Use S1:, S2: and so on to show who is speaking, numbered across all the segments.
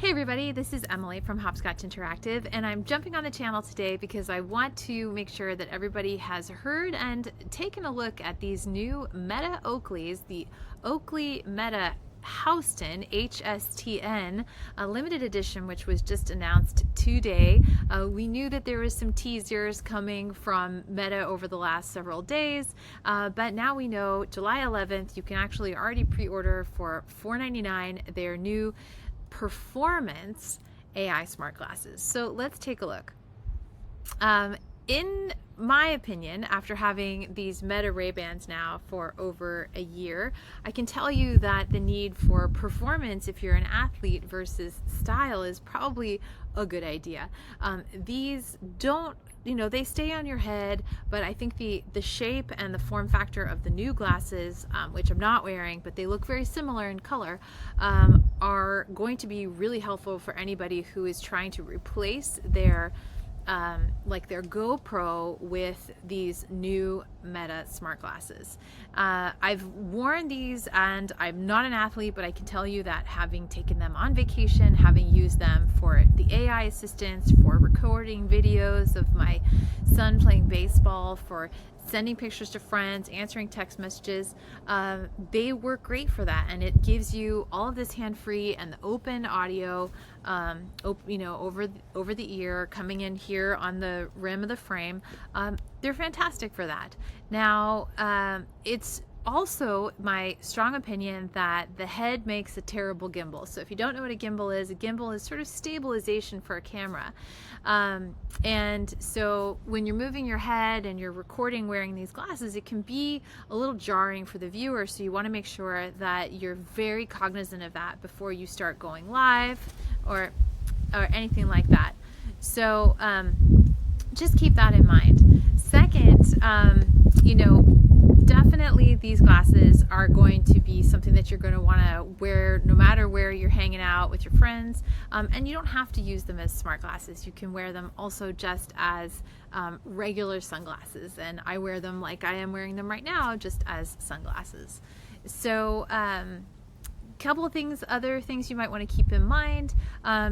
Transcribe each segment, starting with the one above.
S1: Hey everybody, this is Emily from Hopscotch Interactive, and I'm jumping on the channel today because I want to make sure that everybody has heard and taken a look at these new Meta Oakleys, the Oakley Meta Houston HSTN limited edition, which was just announced today. We knew that there was some teasers coming from Meta over the last several days, but now we know July 11th you can actually already pre-order for $4.99 their new performance AI smart glasses. So let's take a look. In my opinion, after having these Meta Ray-Bans now for over a year, I can tell you that the need for performance if you're an athlete versus style is probably a good idea. These don't, they stay on your head, but I think the shape and the form factor of the new glasses, which I'm not wearing, but they look very similar in color, are going to be really helpful for anybody who is trying to replace their their GoPro with these new Meta smart glasses. I've worn these and I'm not an athlete, but I can tell you that having taken them on vacation, having used them for the AI assistance, for recording videos of my son playing baseball, for sending pictures to friends, answering text messages, they work great for that, and it gives you all of this hand-free and the open audio, over the ear, coming in here on the rim of the frame. They're fantastic for that. Now, it's also my strong opinion that the head makes a terrible gimbal. So if you don't know what a gimbal is sort of stabilization for a camera. And so when you're moving your head and you're recording wearing these glasses, it can be a little jarring for the viewer. So you want to make sure that you're very cognizant of that before you start going live or anything like that. So just keep that in mind. Second, definitely these glasses are going to be something that you're going to want to wear no matter where you're hanging out with your friends, and you don't have to use them as smart glasses. You can wear them also just as regular sunglasses, and I wear them like I am wearing them right now, just as sunglasses. So couple of other things you might want to keep in mind.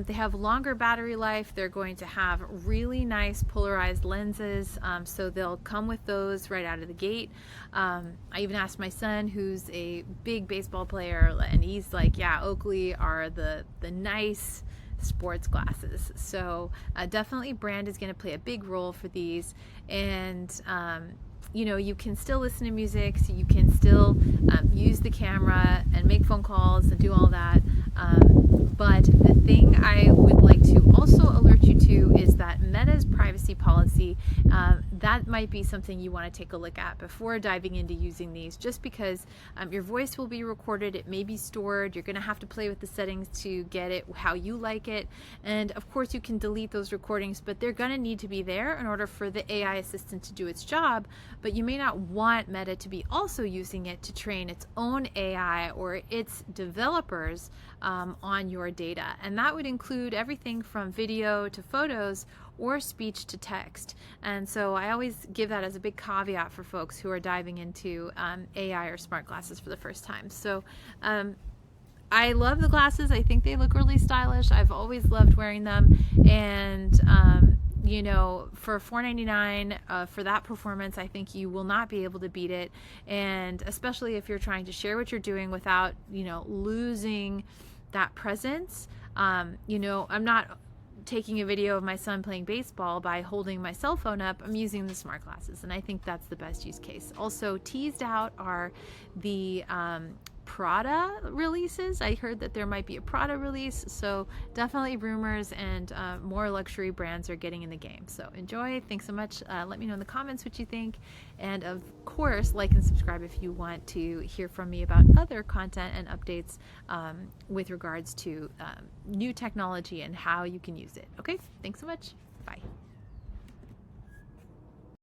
S1: They have longer battery life. They're going to have really nice polarized lenses, so they'll come with those right out of the gate. I even asked my son, who's a big baseball player, and he's like, yeah, Oakley are the nice sports glasses. So definitely brand is going to play a big role for these, and you can still listen to music, so you can still use the camera and make phone calls and do all that. But the thing I would like to also alert you to is that Meta's privacy policy, that might be something you want to take a look at before diving into using these, just because your voice will be recorded, it may be stored, you're going to have to play with the settings to get it how you like it, and of course you can delete those recordings, but they're going to need to be there in order for the AI assistant to do its job. But you may not want Meta to be also using it to train its own AI or its developers on your data, and that would include everything from video to photos or speech to text. And so I always give that as a big caveat for folks who are diving into AI or smart glasses for the first time. So I love the glasses. I think they look really stylish. I've always loved wearing them, and for $4.99 for that performance, I think you will not be able to beat it. And especially if you're trying to share what you're doing without losing that presence. I'm not taking a video of my son playing baseball by holding my cell phone up. I'm using the smart glasses, and I think that's the best use case. Also teased out are the Prada releases. I heard that there might be a Prada release, so definitely rumors, and more luxury brands are getting in the game. So enjoy. Thanks so much. Let me know in the comments what you think, and of course like and subscribe if you want to hear from me about other content and updates with regards to new technology and how you can use it. Okay, thanks so much. Bye.